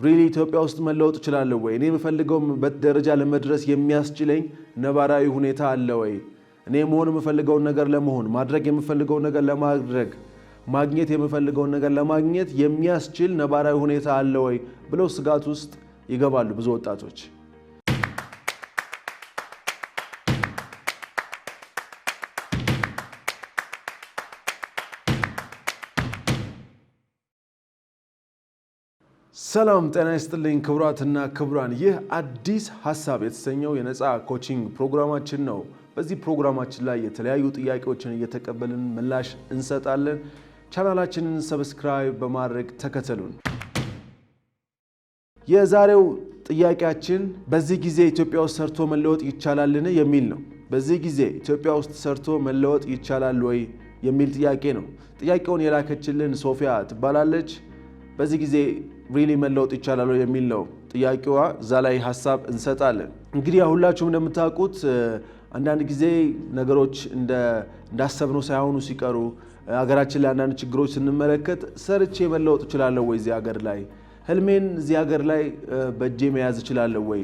ሪሊ ኢትዮጵያ ውስጥ መለወጥ እችላለሁ ወይ? እኔ የምፈልገው ደረጃ ለመድረስ የሚያስችለኝ ነባራዊ ሁኔታ አለ ወይ? እኔ መሆን የምፈልገውን ነገር ለመሆን ማድረግ የምፈልገውን ነገር ለማድረግ ማግኘት የምፈልገውን ነገር ለማግኘት የሚያስችል ነባራዊ ሁኔታ አለ ወይ ብለው ስጋት ውስጥ ይገባሉ ብዙ ወጣቶች። ሰላም ጤና ይስጥልኝ ክቡራትና ክቡራን፣ ይህ አዲስ ሐሳብ የተሰኘው የነፃ ኮቺንግ ፕሮግራማችን ነው። በዚህ ፕሮግራማችን ላይ የተለያዩ ጥያቄዎችን እየተቀበልን ምላሽ እንሰጣለን። ቻናላችንን ሰብስክራይብ በማድረግ ተከተሉን። የዛሬው ጥያቄያችን በዚህ ጊዜ ኢትዮጵያ ውስጥ ሰርቶ መለወጥ ይቻላልን የሚል ነው። በዚህ ጊዜ ኢትዮጵያ ውስጥ ሰርቶ መለወጥ ይቻላል ወይ የሚል ጥያቄ ነው። ጥያቄውን የላከችልን ሶፊያ ትባላለች። በዚህ ጊዜ ሪሊ መለወጥ ይቻላል ወይ የሚል ነው ጥያቄዋ። እዛ ላይ ሐሳብ እንሰጣለን። እንግዲህ ሁላችሁም እንደምታውቁት አንዳንድ ጊዜ ነገሮች እንዳሰብነው ሳይሆኑ ሲቀሩ ሀገራችን ላይ አንዳንድ ችግሮች ስንመለከት ሰርቼ መለወጥ እችላለሁ ወይ? እዚህ ሀገር ላይ ህልሜን እዚህ ሀገር ላይ በእጄ መያዝ እችላለሁ ወይ?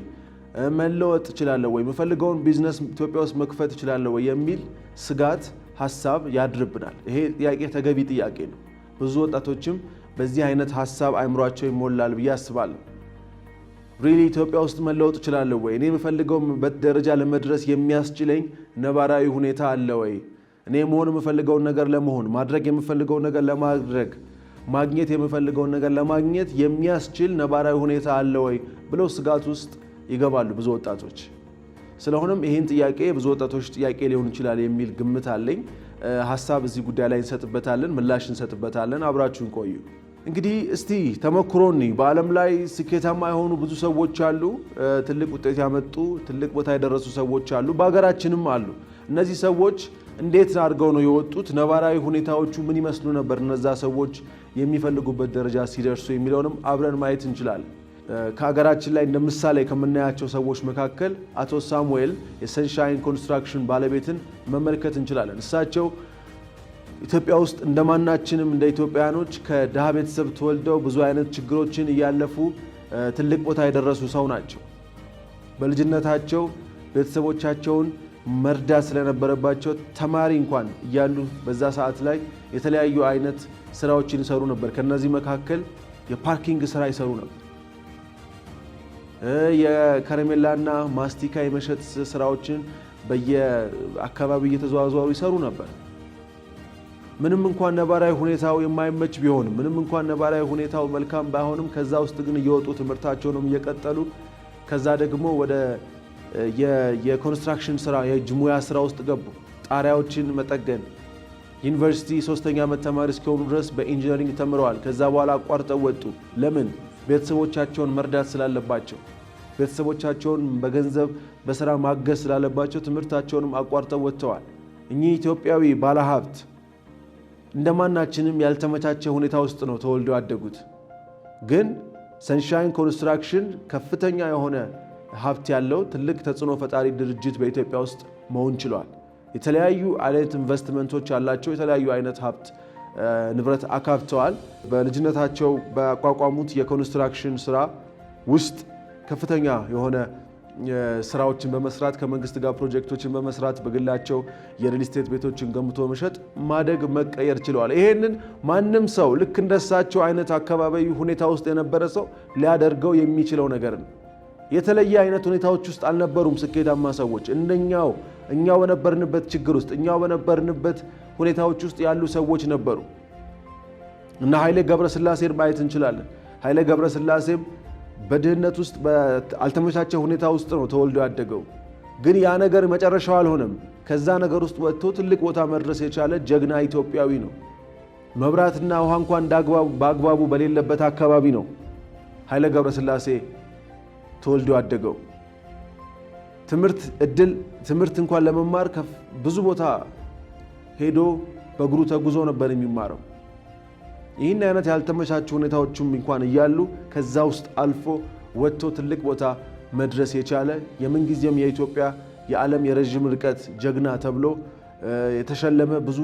መለወጥ እችላለሁ ወይ? የምፈልገውን ቢዝነስ ኢትዮጵያ ውስጥ መክፈት እችላለሁ ወይ የሚል ስጋት ሐሳብ ያድርብናል። ይሄ ጥያቄ ተገቢ ጥያቄ ነው። ብዙ ወጣቶችም በዚህ አይነት ሐሳብ አይምሯቸው ይሞላል ብዬ አስባለሁ። ሪሊ ኢትዮጵያ ውስጥ መለወጥ እችላለሁ ወይ? እኔ የምፈልገው ደረጃ ለመድረስ የሚያስችለኝ ነባራዊ ሁኔታ አለ ወይ? እኔ መሆን የምፈልገውን ነገር ለመሆን ማድረግ የምፈልገውን ነገር ለማድረግ ማግኘት የምፈልገውን ነገር ለማግኘት የሚያስችል ነባራዊ ሁኔታ አለ ወይ ብለው ስጋት ውስጥ ይገባሉ ብዙ ወጣቶች። ስለሆነም ይህን ጥያቄ ብዙ ወጣቶች ጥያቄ ሊሆን ይችላል የሚል ግምት አለኝ። ሐሳብ እዚህ ጉዳይ ላይ እንሰጥበታለን፣ ምላሽ እንሰጥበታለን። አብራችሁን ቆዩ። እንግዲህ እስቲ ተሞክሮኒ በዓለም ላይ ስኬታማ የሆኑ ብዙ ሰዎች አሉ። ትልቅ ውጤት ያመጡ ትልቅ ቦታ የደረሱ ሰዎች አሉ፣ በሀገራችንም አሉ። እነዚህ ሰዎች እንዴት አድርገው ነው የወጡት? ነባራዊ ሁኔታዎቹ ምን ይመስሉ ነበር እነዛ ሰዎች የሚፈልጉበት ደረጃ ሲደርሱ የሚለውንም አብረን ማየት እንችላለን። ከሀገራችን ላይ እንደ ምሳሌ ከምናያቸው ሰዎች መካከል አቶ ሳሙኤል የሰንሻይን ኮንስትራክሽን ባለቤትን መመልከት እንችላለን። እሳቸው ኢትዮጵያ ውስጥ እንደማናችንም እንደ ኢትዮጵያኖች ከድሃ ቤተሰብ ተወልደው ብዙ አይነት ችግሮችን እያለፉ ትልቅ ቦታ የደረሱ ሰው ናቸው። በልጅነታቸው ቤተሰቦቻቸውን መርዳት ስለነበረባቸው ተማሪ እንኳን እያሉ በዛ ሰዓት ላይ የተለያዩ አይነት ስራዎችን ይሰሩ ነበር። ከነዚህ መካከል የፓርኪንግ ስራ ይሰሩ ነበር። የከረሜላና ማስቲካ የመሸጥ ስራዎችን በየአካባቢው እየተዘዋወሩ ይሰሩ ነበር። ምንም እንኳን ነባራዊ ሁኔታው የማይመች ቢሆንም ምንም እንኳን ነባራዊ ሁኔታው መልካም ባይሆንም ከዛ ውስጥ ግን እየወጡ ትምህርታቸውንም እየቀጠሉ ከዛ ደግሞ ወደ የኮንስትራክሽን ስራ የእጅ ሙያ ስራ ውስጥ ገቡ። ጣሪያዎችን መጠገን ዩኒቨርሲቲ 3ኛ ዓመት ተማሪ እስከሆኑ ድረስ በኢንጂነሪንግ ተምረዋል። ከዛ በኋላ አቋርጠው ወጡ። ለምን? ቤተሰቦቻቸውን መርዳት ስላለባቸው፣ ቤተሰቦቻቸውን በገንዘብ በስራ ማገዝ ስላለባቸው ትምህርታቸውንም አቋርጠው ወጥተዋል። እኚህ ኢትዮጵያዊ ባለሀብት እንደማናችንም ያልተመቻቸ ሁኔታ ውስጥ ነው ተወልደው ያደጉት። ግን ሰንሻይን ኮንስትራክሽን ከፍተኛ የሆነ ሀብት ያለው ትልቅ ተጽዕኖ ፈጣሪ ድርጅት በኢትዮጵያ ውስጥ መሆን ችሏል። የተለያዩ አይነት ኢንቨስትመንቶች ያላቸው የተለያዩ አይነት ሀብት ንብረት አካብተዋል። በልጅነታቸው በአቋቋሙት የኮንስትራክሽን ስራ ውስጥ ከፍተኛ የሆነ ስራዎችን በመስራት ከመንግስት ጋር ፕሮጀክቶችን በመስራት በግላቸው የሪል ስቴት ቤቶችን ገንብቶ መሸጥ ማደግ መቀየር ችለዋል። ይሄንን ማንም ሰው ልክ እንደሳቸው አይነት አካባቢ ሁኔታ ውስጥ የነበረ ሰው ሊያደርገው የሚችለው ነገር ነው። የተለየ አይነት ሁኔታዎች ውስጥ አልነበሩም ስኬታማ ሰዎች። እኛው በነበርንበት ችግር ውስጥ እኛው በነበርንበት ሁኔታዎች ውስጥ ያሉ ሰዎች ነበሩ። እና ኃይሌ ገብረስላሴን ማየት እንችላለን። ኃይሌ ገብረስላሴም በድህነት ውስጥ በአልተመቻቸ ሁኔታ ውስጥ ነው ተወልዶ ያደገው። ግን ያ ነገር መጨረሻው አልሆነም። ከዛ ነገር ውስጥ ወጥቶ ትልቅ ቦታ መድረስ የቻለ ጀግና ኢትዮጵያዊ ነው። መብራትና ውሃ እንኳን በአግባቡ በሌለበት አካባቢ ነው ኃይሌ ገብረስላሴ ተወልዶ ያደገው። ትምህርት እንኳን ለመማር ብዙ ቦታ ሄዶ በእግሩ ተጉዞ ነበር የሚማረው። ይህን አይነት ያልተመቻቹ ሁኔታዎችም እንኳን እያሉ ከዛ ውስጥ አልፎ ወጥቶ ትልቅ ቦታ መድረስ የቻለ የምንጊዜም የኢትዮጵያ የዓለም የረጅም ርቀት ጀግና ተብሎ የተሸለመ ብዙ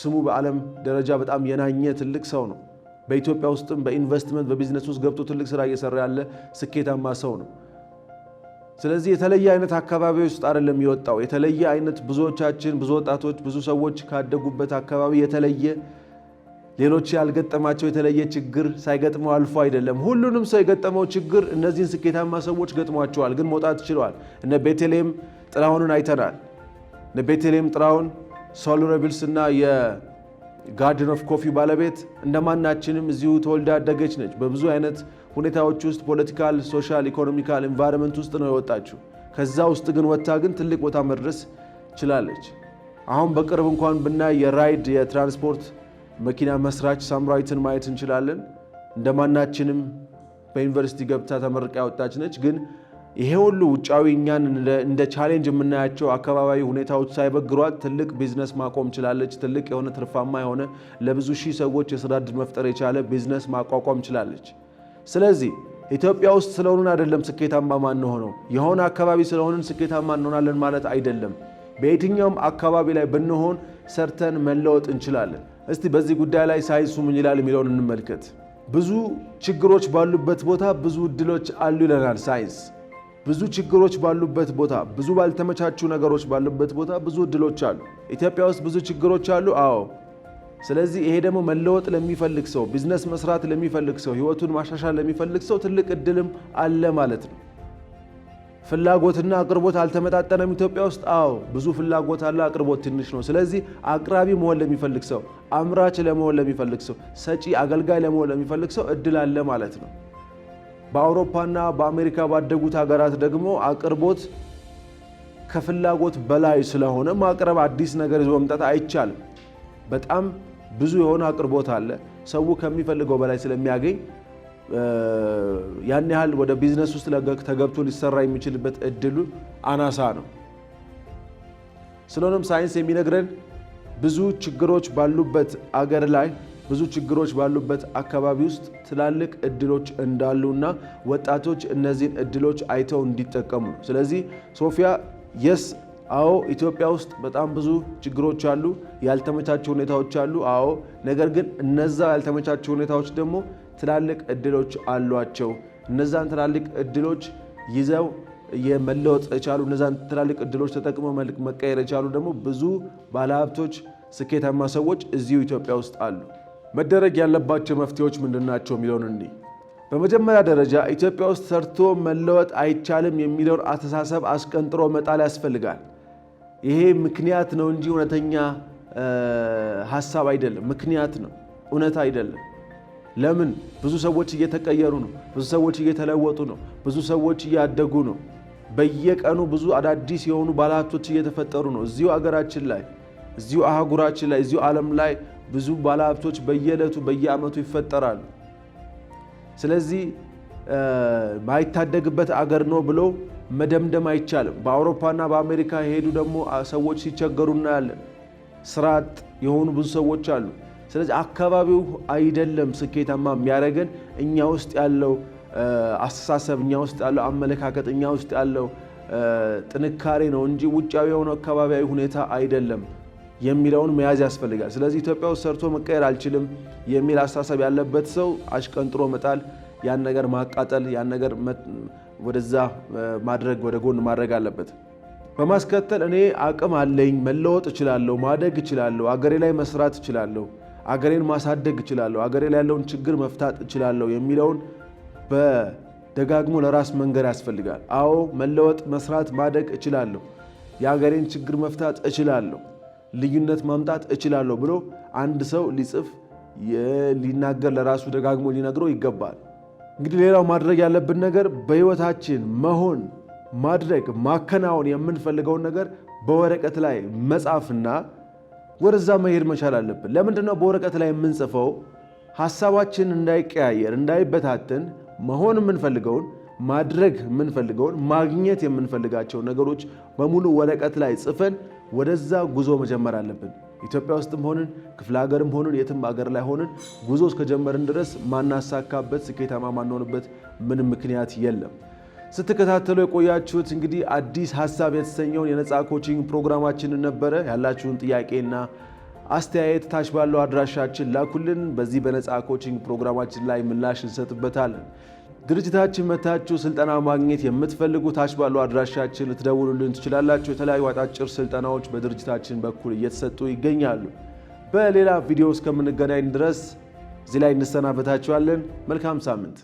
ስሙ በዓለም ደረጃ በጣም የናኘ ትልቅ ሰው ነው በኢትዮጵያ ውስጥም በኢንቨስትመንት በቢዝነስ ውስጥ ገብቶ ትልቅ ስራ እየሰራ ያለ ስኬታማ ሰው ነው። ስለዚህ የተለየ አይነት አካባቢ ውስጥ አይደለም የወጣው። የተለየ አይነት ብዙዎቻችን ብዙ ወጣቶች ብዙ ሰዎች ካደጉበት አካባቢ የተለየ ሌሎች ያልገጠማቸው የተለየ ችግር ሳይገጥመው አልፎ አይደለም። ሁሉንም ሰው የገጠመው ችግር እነዚህን ስኬታማ ሰዎች ገጥሟቸዋል፣ ግን መውጣት ችለዋል። እነ ቤተልሔም ጥላሁንን አይተናል። እነ ቤተልሔም ጥላሁን ሶሉረብልስ እና የጋርደን ኦፍ ኮፊ ባለቤት እንደማናችንም እዚሁ ተወልዳ ያደገች ነች። በብዙ አይነት ሁኔታዎች ውስጥ ፖለቲካል፣ ሶሻል፣ ኢኮኖሚካል ኢንቫይሮንመንት ውስጥ ነው የወጣችው። ከዛ ውስጥ ግን ወጣ ግን ትልቅ ቦታ መድረስ ችላለች። አሁን በቅርብ እንኳን ብናይ የራይድ የትራንስፖርት መኪና መስራች ሳምራዊትን ማየት እንችላለን። እንደማናችንም በዩኒቨርሲቲ ገብታ ተመርቃ ያወጣች ነች። ግን ይሄ ሁሉ ውጫዊ እኛን እንደ ቻሌንጅ የምናያቸው አካባቢያዊ ሁኔታዎች ሳይበግሯት ትልቅ ቢዝነስ ማቆም ችላለች። ትልቅ የሆነ ትርፋማ የሆነ ለብዙ ሺህ ሰዎች የሥራ ዕድል መፍጠር የቻለ ቢዝነስ ማቋቋም ችላለች። ስለዚህ ኢትዮጵያ ውስጥ ስለሆንን አይደለም ስኬታማ ማንሆነው። የሆነ አካባቢ ስለሆንን ስኬታማ እንሆናለን ማለት አይደለም። በየትኛውም አካባቢ ላይ ብንሆን ሰርተን መለወጥ እንችላለን። እስቲ በዚህ ጉዳይ ላይ ሳይንሱ ምን ይላል የሚለውን እንመልከት። ብዙ ችግሮች ባሉበት ቦታ ብዙ እድሎች አሉ ይለናል ሳይንስ። ብዙ ችግሮች ባሉበት ቦታ፣ ብዙ ባልተመቻቹ ነገሮች ባሉበት ቦታ ብዙ እድሎች አሉ። ኢትዮጵያ ውስጥ ብዙ ችግሮች አሉ። አዎ። ስለዚህ ይሄ ደግሞ መለወጥ ለሚፈልግ ሰው፣ ቢዝነስ መስራት ለሚፈልግ ሰው፣ ህይወቱን ማሻሻል ለሚፈልግ ሰው ትልቅ እድልም አለ ማለት ነው። ፍላጎትና አቅርቦት አልተመጣጠነም ኢትዮጵያ ውስጥ። አዎ፣ ብዙ ፍላጎት አለ፣ አቅርቦት ትንሽ ነው። ስለዚህ አቅራቢ መሆን ለሚፈልግ ሰው፣ አምራች ለመሆን ለሚፈልግ ሰው፣ ሰጪ አገልጋይ ለመሆን ለሚፈልግ ሰው እድል አለ ማለት ነው። በአውሮፓና በአሜሪካ ባደጉት ሀገራት ደግሞ አቅርቦት ከፍላጎት በላይ ስለሆነ ማቅረብ አዲስ ነገር ይዞ መምጣት አይቻልም። በጣም ብዙ የሆነ አቅርቦት አለ። ሰው ከሚፈልገው በላይ ስለሚያገኝ ያን ያህል ወደ ቢዝነስ ውስጥ ተገብቶ ሊሰራ የሚችልበት እድሉ አናሳ ነው። ስለሆነም ሳይንስ የሚነግረን ብዙ ችግሮች ባሉበት አገር ላይ ብዙ ችግሮች ባሉበት አካባቢ ውስጥ ትላልቅ እድሎች እንዳሉና ወጣቶች እነዚህን እድሎች አይተው እንዲጠቀሙ። ስለዚህ ሶፊያ የስ አዎ ኢትዮጵያ ውስጥ በጣም ብዙ ችግሮች አሉ፣ ያልተመቻቹ ሁኔታዎች አሉ። አዎ፣ ነገር ግን እነዛ ያልተመቻቹ ሁኔታዎች ደግሞ ትላልቅ እድሎች አሏቸው። እነዛን ትላልቅ እድሎች ይዘው የመለወጥ የቻሉ እነዛን ትላልቅ እድሎች ተጠቅመው መቀየር የቻሉ ደግሞ ብዙ ባለሀብቶች፣ ስኬታማ ሰዎች እዚሁ ኢትዮጵያ ውስጥ አሉ። መደረግ ያለባቸው መፍትሄዎች ምንድናቸው የሚለውን እንይ። በመጀመሪያ ደረጃ ኢትዮጵያ ውስጥ ሰርቶ መለወጥ አይቻልም የሚለውን አስተሳሰብ አስቀንጥሮ መጣል ያስፈልጋል። ይሄ ምክንያት ነው እንጂ እውነተኛ ሐሳብ አይደለም። ምክንያት ነው፣ እውነት አይደለም። ለምን? ብዙ ሰዎች እየተቀየሩ ነው። ብዙ ሰዎች እየተለወጡ ነው። ብዙ ሰዎች እያደጉ ነው። በየቀኑ ብዙ አዳዲስ የሆኑ ባለሀብቶች እየተፈጠሩ ነው። እዚሁ አገራችን ላይ፣ እዚሁ አህጉራችን ላይ፣ እዚሁ ዓለም ላይ ብዙ ባለሀብቶች በየዕለቱ በየዓመቱ ይፈጠራሉ። ስለዚህ ማይታደግበት አገር ነው ብሎ መደምደም አይቻልም። በአውሮፓና በአሜሪካ የሄዱ ደግሞ ሰዎች ሲቸገሩ እናያለን። ስራ አጥ የሆኑ ብዙ ሰዎች አሉ። ስለዚህ አካባቢው አይደለም ስኬታማ የሚያደርገን፣ እኛ ውስጥ ያለው አስተሳሰብ፣ እኛ ውስጥ ያለው አመለካከት፣ እኛ ውስጥ ያለው ጥንካሬ ነው እንጂ ውጫዊ የሆነው አካባቢያዊ ሁኔታ አይደለም የሚለውን መያዝ ያስፈልጋል። ስለዚህ ኢትዮጵያ ውስጥ ሰርቶ መቀየር አልችልም የሚል አስተሳሰብ ያለበት ሰው አሽቀንጥሮ መጣል፣ ያን ነገር ማቃጠል፣ ያን ነገር ወደዛ ማድረግ፣ ወደ ጎን ማድረግ አለበት። በማስከተል እኔ አቅም አለኝ፣ መለወጥ እችላለሁ፣ ማደግ እችላለሁ፣ አገሬ ላይ መስራት እችላለሁ፣ አገሬን ማሳደግ እችላለሁ፣ አገሬ ላይ ያለውን ችግር መፍታት እችላለሁ የሚለውን በደጋግሞ ለራስ መንገር ያስፈልጋል። አዎ መለወጥ፣ መስራት፣ ማደግ እችላለሁ፣ የአገሬን ችግር መፍታት እችላለሁ፣ ልዩነት ማምጣት እችላለሁ ብሎ አንድ ሰው ሊጽፍ ሊናገር ለራሱ ደጋግሞ ሊነግረው ይገባል። እንግዲህ ሌላው ማድረግ ያለብን ነገር በህይወታችን መሆን፣ ማድረግ፣ ማከናወን የምንፈልገውን ነገር በወረቀት ላይ መጻፍና ወደዛ መሄድ መቻል አለብን። ለምንድነው በወረቀት ላይ የምንጽፈው? ሐሳባችን እንዳይቀያየር፣ እንዳይበታተን መሆን የምንፈልገውን፣ ማድረግ የምንፈልገውን፣ ማግኘት የምንፈልጋቸው ነገሮች በሙሉ ወረቀት ላይ ጽፈን ወደዛ ጉዞ መጀመር አለብን። ኢትዮጵያ ውስጥም ሆንን ክፍለ ሀገርም ሆንን የትም ሀገር ላይ ሆንን ጉዞ እስከጀመርን ድረስ ማናሳካበት ስኬታማ ማንሆንበት ምንም ምክንያት የለም። ስትከታተሉ የቆያችሁት እንግዲህ አዲስ ሐሳብ የተሰኘውን የነፃ ኮቺንግ ፕሮግራማችንን ነበረ። ያላችሁን ጥያቄና አስተያየት ታች ባለው አድራሻችን ላኩልን። በዚህ በነፃ ኮቺንግ ፕሮግራማችን ላይ ምላሽ እንሰጥበታለን። ድርጅታችን መታችሁ ስልጠና ማግኘት የምትፈልጉ ታች ባለው አድራሻችን ልትደውሉልን ትችላላችሁ። የተለያዩ አጫጭር ስልጠናዎች በድርጅታችን በኩል እየተሰጡ ይገኛሉ። በሌላ ቪዲዮ እስከምንገናኝ ድረስ እዚህ ላይ እንሰናበታችኋለን። መልካም ሳምንት።